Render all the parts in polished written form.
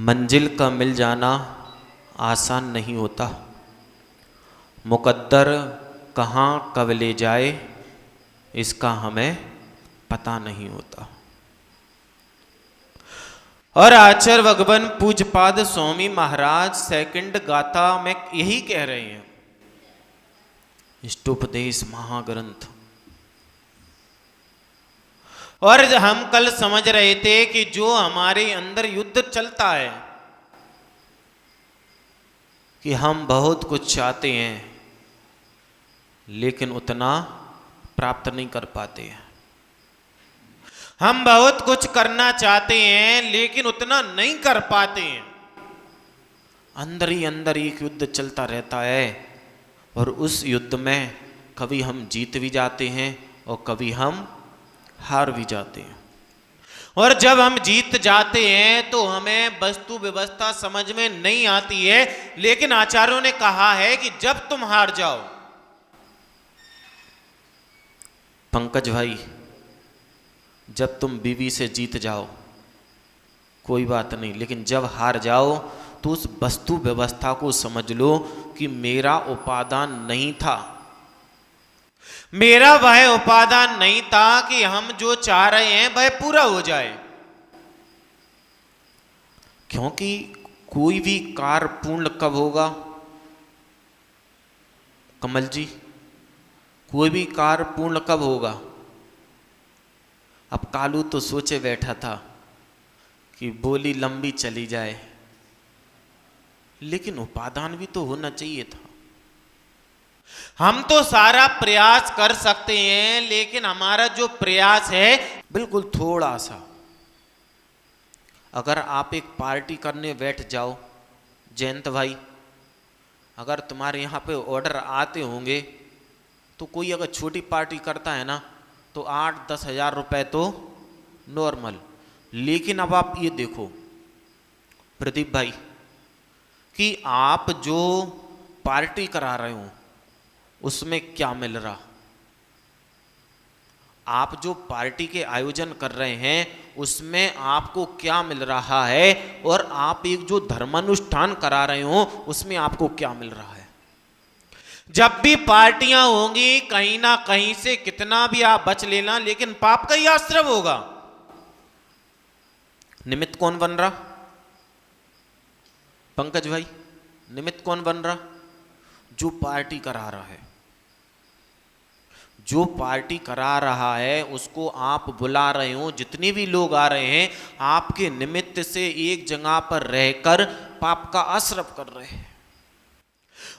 मंजिल का मिल जाना आसान नहीं होता। मुकद्दर कहाँ कब ले जाए इसका हमें पता नहीं होता। और आचार्य भगवान पूज्यपाद स्वामी महाराज सेकंड गाथा में यही कह रहे हैं, इष्टोपदेश महाग्रंथ। और हम कल समझ रहे थे कि जो हमारे अंदर युद्ध चलता है कि हम बहुत कुछ चाहते हैं लेकिन उतना प्राप्त नहीं कर पाते हैं। हम बहुत कुछ करना चाहते हैं लेकिन उतना नहीं कर पाते हैं। अंदर ही अंदर एक युद्ध चलता रहता है और उस युद्ध में कभी हम जीत भी जाते हैं और कभी हम हार भी जाते हैं। और जब हम जीत जाते हैं तो हमें वस्तु व्यवस्था समझ में नहीं आती है, लेकिन आचार्यों ने कहा है कि जब तुम हार जाओ, पंकज भाई, जब तुम बीवी से जीत जाओ कोई बात नहीं, लेकिन जब हार जाओ तो उस वस्तु व्यवस्था को समझ लो कि मेरा उपादान नहीं था, मेरा वह उपादान नहीं था कि हम जो चाह रहे हैं वह पूरा हो जाए। क्योंकि कोई भी कार्य पूर्ण कब होगा कमल जी? कोई भी कार्य पूर्ण कब होगा? अब कालू तो सोचे बैठा था कि बोली लंबी चली जाए, लेकिन उपादान भी तो होना चाहिए था। हम तो सारा प्रयास कर सकते हैं, लेकिन हमारा जो प्रयास है बिल्कुल थोड़ा सा। अगर आप एक पार्टी करने बैठ जाओ जयंत भाई, अगर तुम्हारे यहाँ पे ऑर्डर आते होंगे तो कोई अगर छोटी पार्टी करता है ना तो 8-10 हज़ार रुपए तो नॉर्मल। लेकिन अब आप ये देखो प्रदीप भाई कि आप जो पार्टी करा रहे हो उसमें क्या मिल रहा? आप जो पार्टी के आयोजन कर रहे हैं उसमें आपको क्या मिल रहा है, और आप एक जो धर्मानुष्ठान करा रहे हो उसमें आपको क्या मिल रहा है? जब भी पार्टियां होंगी कहीं ना कहीं से कितना भी आप बच लेना, लेकिन पाप का ही आश्रम होगा। निमित्त कौन बन रहा? पंकज भाई, निमित्त कौन बन रहा? जो पार्टी करा रहा है। जो पार्टी करा रहा है उसको आप बुला रहे हो, जितने भी लोग आ रहे हैं आपके निमित्त से एक जगह पर रहकर पाप का आश्रय कर रहे हैं।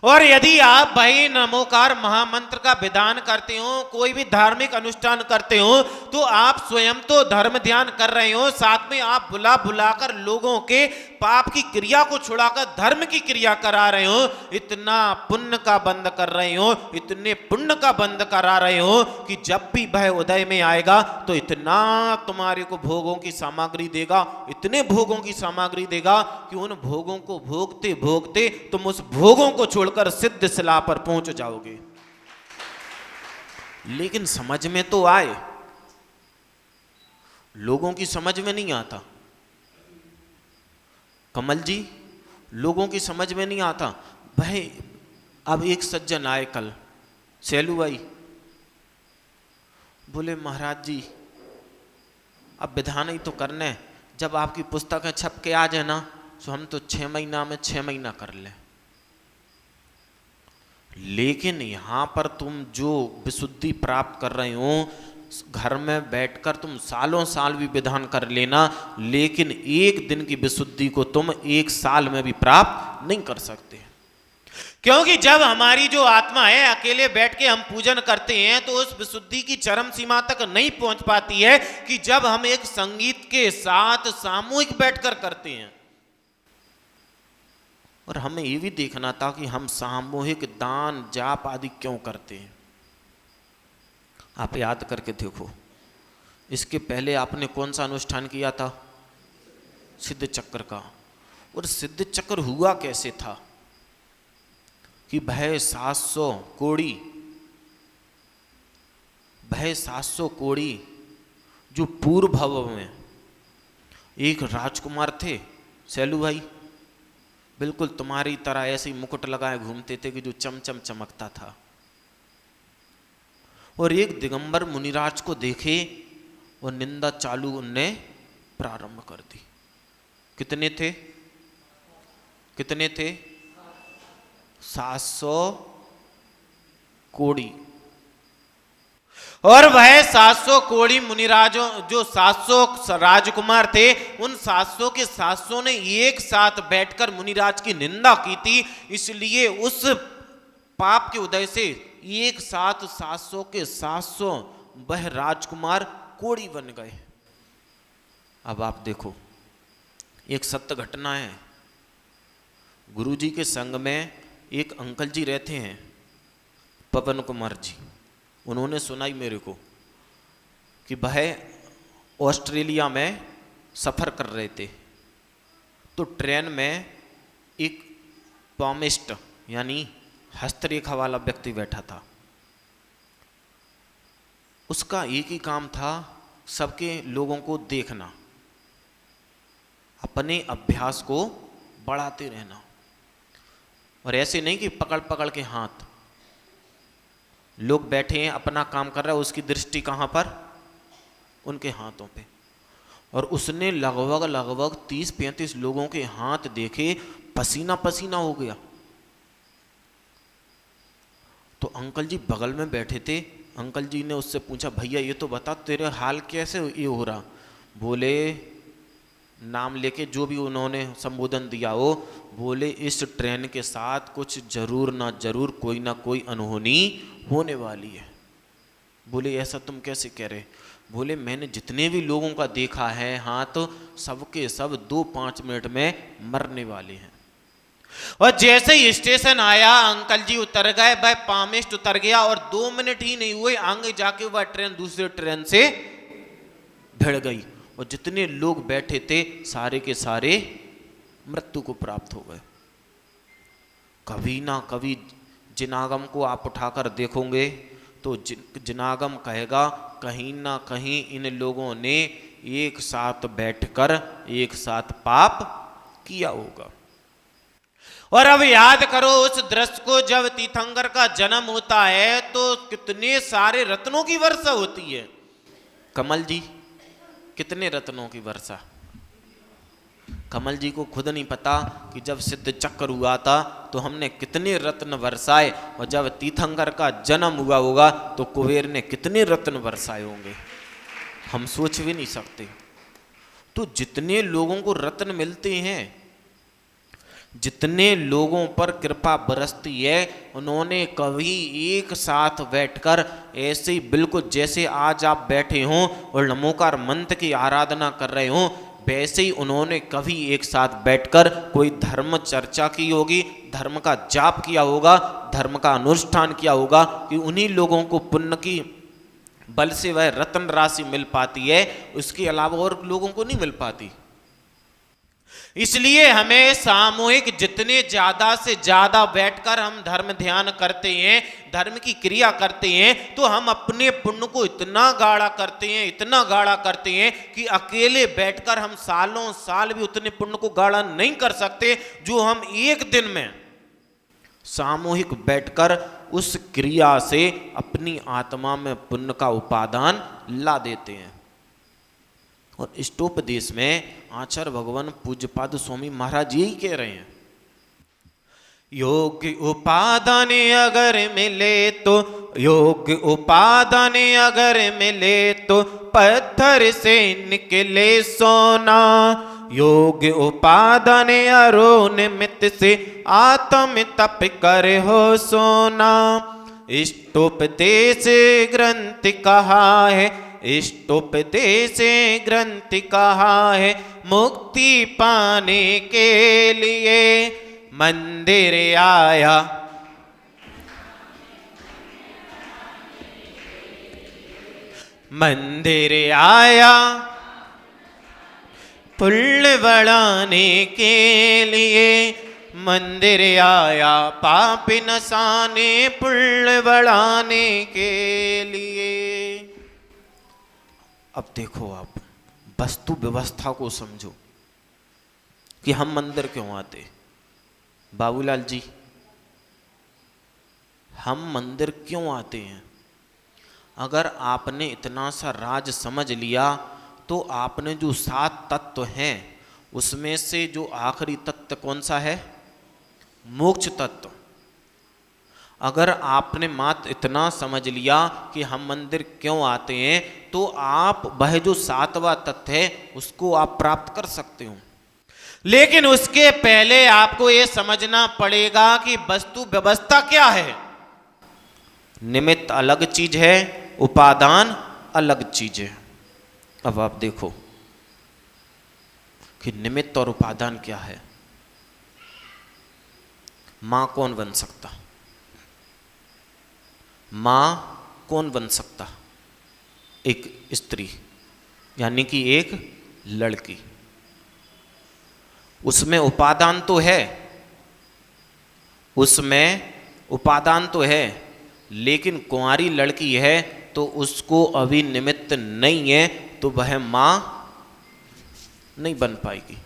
और यदि आप भाई नमोकार महामंत्र का विधान करते हो, कोई भी धार्मिक अनुष्ठान करते हो, तो आप स्वयं तो धर्म ध्यान कर रहे हो, साथ में आप बुला बुलाकर लोगों के पाप की क्रिया को छुड़ाकर धर्म की क्रिया करा रहे हो। इतना पुण्य का बंद कर रहे हो, इतने पुण्य का बंद करा रहे हो कि जब भी वह उदय में आएगा तो इतना तुम्हारे को भोगों की सामग्री देगा, इतने भोगों की सामग्री देगा कि उन भोगों को भोगते भोगते तुम उस भोगों को छोड़कर सिद्ध शिला पर पहुंच जाओगे। लेकिन समझ में तो आए, लोगों की समझ में नहीं आता। कमल जी, लोगों की समझ में नहीं आता। भाई अब एक सज्जन आए कल, सैलू भाई, बोले महाराज जी अब विधान ही तो करने, जब आपकी पुस्तकें छप के आ जाए ना तो हम तो 6 महीना में 6 महीना कर लें। लेकिन यहां पर तुम जो विशुद्धि प्राप्त कर रहे हो, घर में बैठकर तुम सालों साल भी विधान कर लेना, लेकिन एक दिन की विशुद्धि को तुम 1 साल में भी प्राप्त नहीं कर सकते। क्योंकि जब हमारी जो आत्मा है अकेले बैठ के हम पूजन करते हैं तो उस विशुद्धि की चरम सीमा तक नहीं पहुंच पाती है कि जब हम एक संगीत के साथ सामूहिक बैठकर करते हैं। और हमें ये भी देखना था कि हम सामूहिक दान जाप आदि क्यों करते हैं। आप याद करके देखो, इसके पहले आपने कौन सा अनुष्ठान किया था? सिद्ध चक्र का। और सिद्ध चक्र हुआ कैसे था कि भय 700 कोड़ी जो पूर्व भव में एक राजकुमार थे, सैलू भाई बिल्कुल तुम्हारी तरह ऐसे ही मुकुट लगाए घूमते थे कि जो चमचम चमकता था। और एक दिगंबर मुनिराज को देखे और निंदा चालू उनने प्रारंभ कर दी। कितने थे? कितने थे? 700 कोड़ी। और वह 700 कोड़ी मुनिराजों, जो 700 राजकुमार थे, उन 700 के 700 ने एक साथ बैठकर मुनिराज की निंदा की थी। इसलिए उस पाप के उदय से एक साथ 700 के 700 वह राजकुमार कोड़ी बन गए। अब आप देखो, एक सत्य घटना है। गुरुजी के संग में एक अंकल जी रहते हैं, पवन कुमार जी। उन्होंने सुनाई मेरे को कि वह ऑस्ट्रेलिया में सफ़र कर रहे थे, तो ट्रेन में एक पॉमिस्ट यानी हस्तरेखा वाला व्यक्ति बैठा था। उसका एक ही काम था, सबके लोगों को देखना, अपने अभ्यास को बढ़ाते रहना। और ऐसे नहीं कि पकड़ पकड़ के हाथ, लोग बैठे हैं अपना काम कर रहा है, उसकी दृष्टि कहाँ पर? उनके हाथों पे। और उसने लगभग 30-35 लोगों के हाथ देखे, पसीना पसीना हो गया। तो अंकल जी बगल में बैठे थे। अंकल जी ने उससे पूछा, भैया ये तो बता तेरे हाल कैसे ये हो रहा? बोले, नाम लेके जो भी उन्होंने संबोधन दिया हो, बोले इस ट्रेन के साथ कुछ जरूर ना जरूर कोई ना कोई अनहोनी होने वाली है। बोले ऐसा तुम कैसे कह रहे? बोले मैंने जितने भी लोगों का देखा है हाथ, सबके सब 2-5 मिनट में मरने वाले हैं। और जैसे ही स्टेशन आया, अंकल जी उतर गए, वह पामिस्ट उतर गया, और 2 मिनट ही नहीं हुए आगे जाके वह ट्रेन दूसरे ट्रेन से भिड़ गई। और जितने लोग बैठे थे सारे के सारे मृत्यु को प्राप्त हो गए। कभी ना कभी जिनागम को आप उठाकर देखोगे तो जिनागम कहेगा कहीं ना कहीं इन लोगों ने एक साथ बैठकर एक साथ पाप किया होगा। और अब याद करो उस दृश्य को, जब तीर्थंकर का जन्म होता है तो कितने सारे रत्नों की वर्षा होती है। कमल जी, कितने रत्नों की वर्षा? कमल जी को खुद नहीं पता कि जब सिद्ध चक्र हुआ था तो हमने कितने रत्न बरसाए, और जब तीर्थंकर का जन्म हुआ होगा तो कुबेर ने कितने रत्न बरसाए होंगे, हम सोच भी नहीं सकते। तो जितने लोगों को रत्न मिलते हैं, जितने लोगों पर कृपा बरसती है, उन्होंने कभी एक साथ बैठकर ऐसे ही बिल्कुल जैसे आज आप बैठे हों और नमोकार मंत्र की आराधना कर रहे हों, वैसे ही उन्होंने कभी एक साथ बैठकर कोई धर्म चर्चा की होगी, धर्म का जाप किया होगा, धर्म का अनुष्ठान किया होगा, कि उन्हीं लोगों को पुण्य की बल से वह रत्न राशि मिल पाती है, उसके अलावा और लोगों को नहीं मिल पाती। इसलिए हमें सामूहिक जितने ज्यादा से ज्यादा बैठकर हम धर्म ध्यान करते हैं, धर्म की क्रिया करते हैं, तो हम अपने पुण्य को इतना गाढ़ा करते हैं, इतना गाढ़ा करते हैं कि अकेले बैठकर हम सालों साल भी उतने पुण्य को गाढ़ा नहीं कर सकते जो हम एक दिन में सामूहिक बैठकर उस क्रिया से अपनी आत्मा में पुण्य का उपादान ला देते हैं। और इष्टोपदेश में आचार्य भगवान पूज्यपाद स्वामी महाराज यही कह रहे हैं, योग्य उपादान अगर मिले तो, योग्य उपादान अगर मिले तो पत्थर से निकले सोना, योग्य उपादान अरो निमित्त से आत्म तप कर हो सोना। इष्टोपदेश ग्रंथ कहा है, इष्टोपदेश ग्रंथ कहा है, मुक्ति पाने के लिए मंदिर आया, मंदिर आया पुण्य बढ़ाने के लिए, मंदिर आया पाप नसाने पुण्य बढ़ाने के लिए। अब देखो, आप वस्तु व्यवस्था को समझो। कि हम मंदिर क्यों आते। बाबूलाल जी, हम मंदिर क्यों आते हैं? अगर आपने इतना सा राज समझ लिया तो आपने जो 7 तत्व हैं उसमें से जो आखिरी तत्व कौन सा है? मोक्ष तत्व। अगर आपने मात्र इतना समझ लिया कि हम मंदिर क्यों आते हैं तो आप वह जो 7वां तत्व है उसको आप प्राप्त कर सकते हो। लेकिन उसके पहले आपको यह समझना पड़ेगा कि वस्तु व्यवस्था क्या है। निमित्त अलग चीज है, उपादान अलग चीज है। अब आप देखो कि निमित्त और उपादान क्या है। मां कौन बन सकता? मां कौन बन सकता? एक स्त्री, यानी कि एक लड़की। उसमें उपादान तो है, उसमें उपादान तो है, लेकिन कुंवारी लड़की है तो उसको अभी निमित्त नहीं है, तो वह मां नहीं बन पाएगी।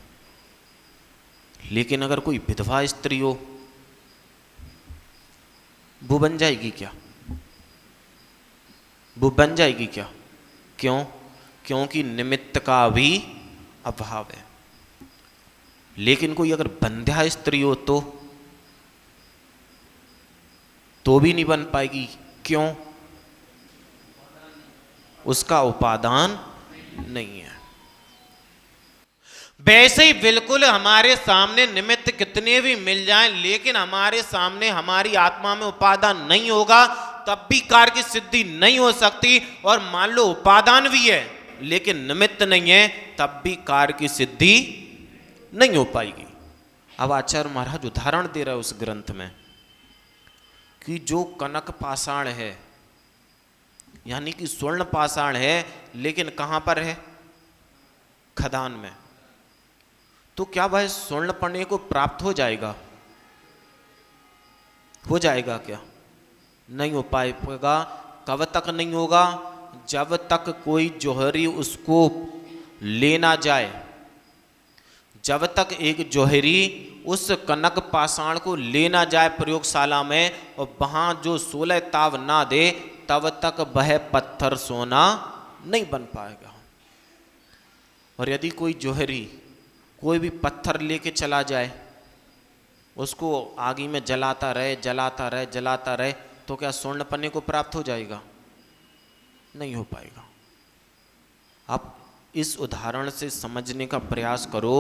लेकिन अगर कोई विधवा स्त्री हो, वो बन जाएगी क्या? वो बन जाएगी क्या? क्यों? क्योंकि निमित्त का भी अभाव है। लेकिन कोई अगर बंध्या स्त्री हो तो भी नहीं बन पाएगी। क्यों? उसका उपादान नहीं है। वैसे ही बिल्कुल हमारे सामने निमित्त कितने भी मिल जाएं, लेकिन हमारे सामने हमारी आत्मा में उपादान नहीं होगा तब भी कार्य की सिद्धि नहीं हो सकती। और मान लो उपादान भी है लेकिन निमित्त नहीं है, तब भी कार्य की सिद्धि नहीं हो पाएगी। अब आचार्य महाराज उदाहरण दे रहे हैं उस ग्रंथ में कि जो कनक पाषाण है, यानी कि स्वर्ण पाषाण है, लेकिन कहां पर है? खदान में। तो क्या वह स्वर्ण पढ़ने को प्राप्त हो जाएगा? हो जाएगा क्या? नहीं हो पाएगा। कब तक नहीं होगा? जब तक कोई जौहरी उसको लेना जाए। जब तक एक जौहरी उस कनक पाषाण को लेना जाए प्रयोगशाला में और वहां जो 16 ताव ना दे, तब तक वह पत्थर सोना नहीं बन पाएगा। और यदि कोई जौहरी कोई भी पत्थर लेके चला जाए, उसको आगी में जलाता रहे जलाता रहे जलाता रहे, तो क्या स्वर्ण पन्ने को प्राप्त हो जाएगा? नहीं हो पाएगा। आप इस उदाहरण से समझने का प्रयास करो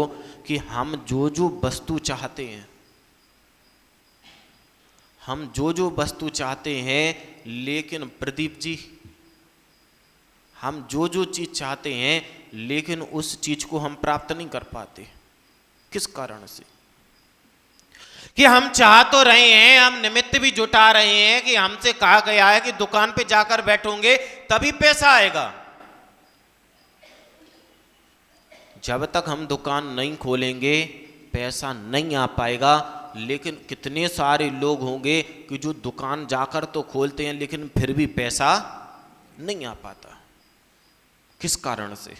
कि हम जो जो वस्तु चाहते हैं, हम जो जो वस्तु चाहते हैं, लेकिन प्रदीप जी हम जो जो चीज चाहते हैं लेकिन उस चीज को हम प्राप्त नहीं कर पाते। किस कारण से? कि हम चाह तो रहे हैं, हम निमित्त भी जुटा रहे हैं कि हमसे कहा गया है कि दुकान पे जाकर बैठोगे तभी पैसा आएगा। जब तक हम दुकान नहीं खोलेंगे पैसा नहीं आ पाएगा। लेकिन कितने सारे लोग होंगे कि जो दुकान जाकर तो खोलते हैं लेकिन फिर भी पैसा नहीं आ पाता। किस कारण से?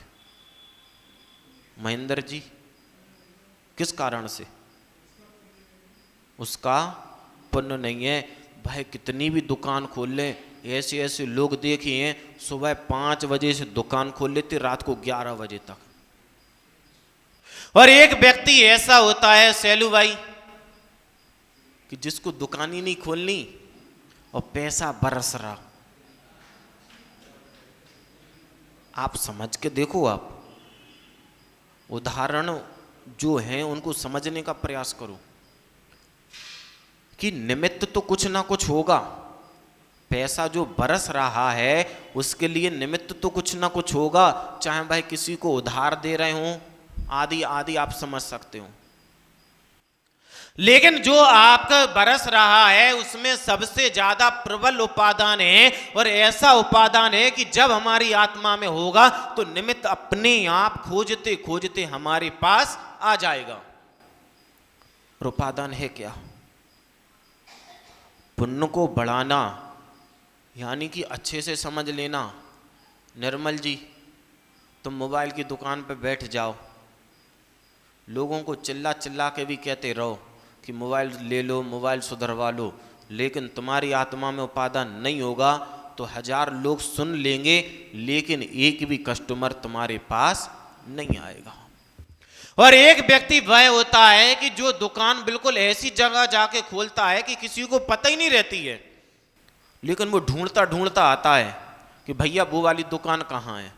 महेंद्र जी, किस कारण से? उसका पुण्य नहीं है। भाई कितनी भी दुकान खोल लें, ऐसे ऐसे लोग देखे हैं सुबह 5 बजे से दुकान खोल लेते रात को 11 बजे तक। और एक व्यक्ति ऐसा होता है सैलू भाई कि जिसको दुकान ही नहीं खोलनी और पैसा बरस रहा। आप समझ के देखो, आप उदाहरण जो हैं उनको समझने का प्रयास करो कि निमित्त तो कुछ ना कुछ होगा। पैसा जो बरस रहा है उसके लिए निमित्त तो कुछ ना कुछ होगा, चाहे भाई किसी को उधार दे रहे हों, आदि आदि आप समझ सकते हो। लेकिन जो आपका बरस रहा है उसमें सबसे ज्यादा प्रबल उपादान है, और ऐसा उपादान है कि जब हमारी आत्मा में होगा तो निमित्त अपने आप खोजते खोजते हमारे पास आ जाएगा। और उपादान है क्या? पुण्य को बढ़ाना, यानी कि अच्छे से समझ लेना। निर्मल जी, तुम मोबाइल की दुकान पर बैठ जाओ, लोगों को चिल्ला चिल्ला के भी कहते रहो कि मोबाइल ले लो, मोबाइल सुधरवा लो, लेकिन तुम्हारी आत्मा में उपादान नहीं होगा तो 1000 लोग सुन लेंगे, लेकिन एक भी कस्टमर तुम्हारे पास नहीं आएगा। और एक व्यक्ति वह होता है कि जो दुकान बिल्कुल ऐसी जगह जाके खोलता है कि किसी को पता ही नहीं रहती है, लेकिन वो ढूंढता ढूंढता आता है कि भैया वो वाली दुकान कहाँ है।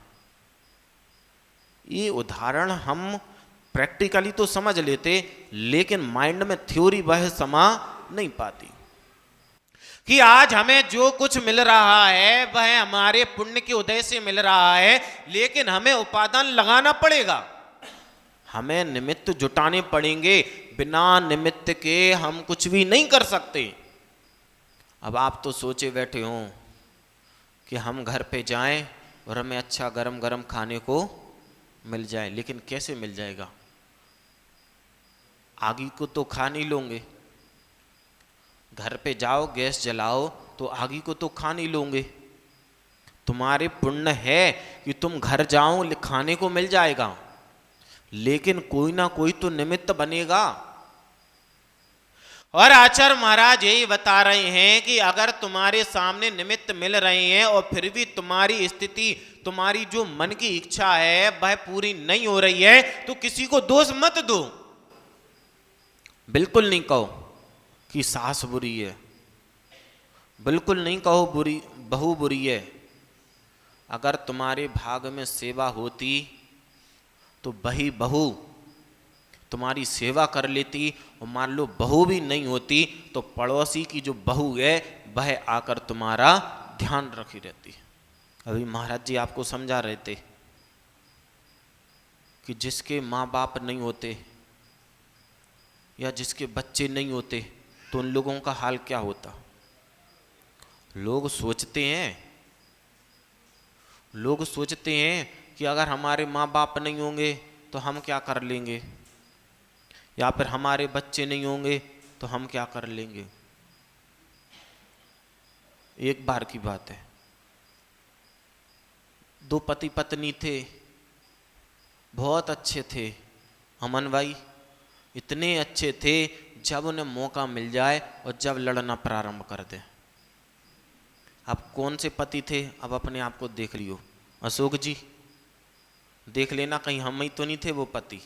ये उदाहरण हम प्रैक्टिकली तो समझ लेते, लेकिन माइंड में थ्योरी वह समा नहीं पाती कि आज हमें जो कुछ मिल रहा है वह हमारे पुण्य के उदय से मिल रहा है, लेकिन हमें उपादान लगाना पड़ेगा, हमें निमित्त जुटाने पड़ेंगे। बिना निमित्त के हम कुछ भी नहीं कर सकते। अब आप तो सोचे बैठे हो कि हम घर पे जाएं और हमें अच्छा गरम गरम खाने को मिल जाए, लेकिन कैसे मिल जाएगा? आगी को तो खा नहीं लोगे। घर पे जाओ, गैस जलाओ तो आगी को तो खा नहीं लोगे। तुम्हारे पुण्य है कि तुम घर जाओ, खाने को मिल जाएगा, लेकिन कोई ना कोई तो निमित्त बनेगा। और आचार्य महाराज यही बता रहे हैं कि अगर तुम्हारे सामने निमित्त मिल रहे हैं और फिर भी तुम्हारी स्थिति, तुम्हारी जो मन की इच्छा है वह पूरी नहीं हो रही है, तो किसी को दोष मत दो। बिल्कुल नहीं कहो कि सास बुरी है, बिल्कुल नहीं कहो बुरी बहू बुरी है। अगर तुम्हारे भाग में सेवा होती तो वही बहू तुम्हारी सेवा कर लेती, और मान लो बहू भी नहीं होती तो पड़ोसी की जो बहू है वह आकर तुम्हारा ध्यान रखी रहती। अभी महाराज जी आपको समझा रहे थे कि जिसके माँ बाप नहीं होते या जिसके बच्चे नहीं होते तो उन लोगों का हाल क्या होता। लोग सोचते हैं कि अगर हमारे माँ बाप नहीं होंगे तो हम क्या कर लेंगे, या फिर हमारे बच्चे नहीं होंगे तो हम क्या कर लेंगे। एक बार की बात है, 2 पति पत्नी थे, बहुत अच्छे थे। अमन भाई इतने अच्छे थे, जब उन्हें मौका मिल जाए और जब लड़ना प्रारंभ कर दे। अब कौन से पति थे, अब अपने आप को देख लियो। अशोक जी देख लेना, कहीं हम ही तो नहीं थे वो पति।